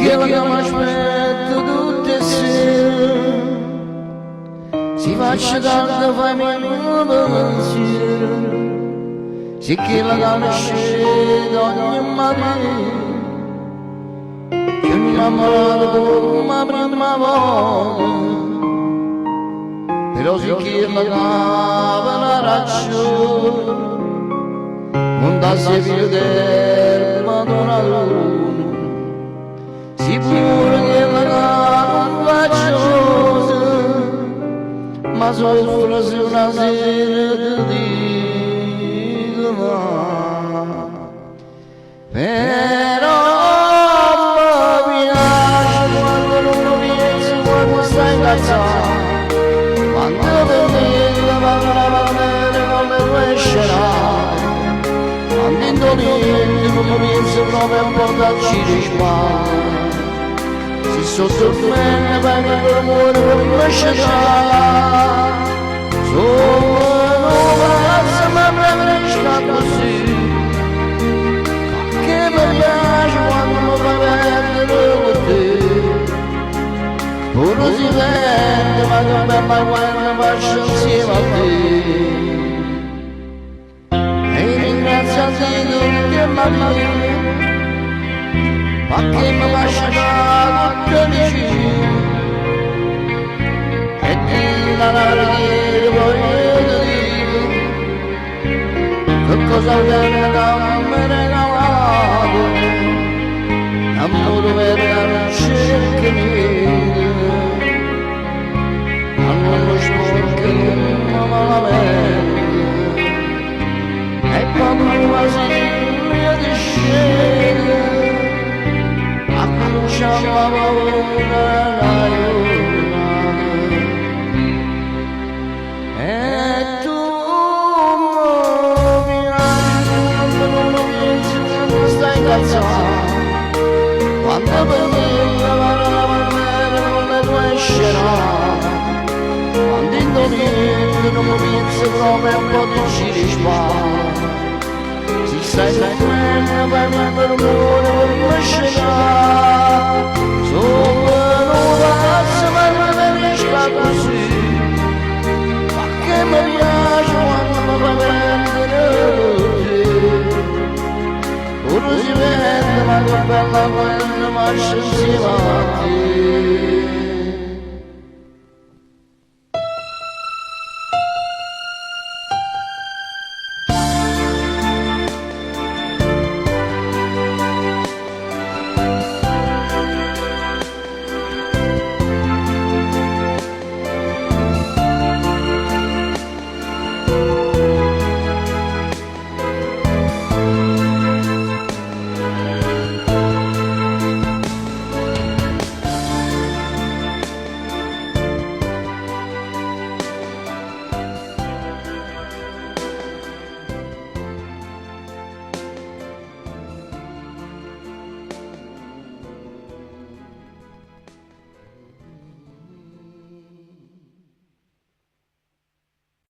che la m'aspetto tutte sere, si faccia tardi fammi un pensiero, sì che la calma scende ogni mattina, che mi innamoro come prima volta, però sì che la calma la ragione, non da se più Madonna Luna, sicuro che la calma facciosa, ma soffro se una sera ti dico no. Però mi piace quando non mi pensi, quando stai incazzato, quando per me la parola non mi riescerà. Quando indolente non mi penso proprio a portarci di spalla, se sotto il meno per me muore per me scegliere, sono pazzo ma preferisco così, che mi piace quando mi fai perdere con te, pure si perde ma che bella quando faccio insieme a te. Grazie a Dio che mi viene, ma che mi lascia tutto vicino, e ti la preghiera poi io ti dico, che cosa viene da me regalato, amore per la ricerca che mi vede, hanno sporco non malamente. Quando quasi io ti scende, acconciamo la paura la giornata, e tu mi piaci quando non pensi, quando stai incazzato, quando per me la parola non mi riescerà, quando indolente non mi pensi proprio a poterci rispondere. Stai soffrendo per me per amore per me scegliere, sono un pazzo ma non preferisco così, ma che mi piace quando mi fai prendere te, pure si vede ma che bella quando marcia insieme a te.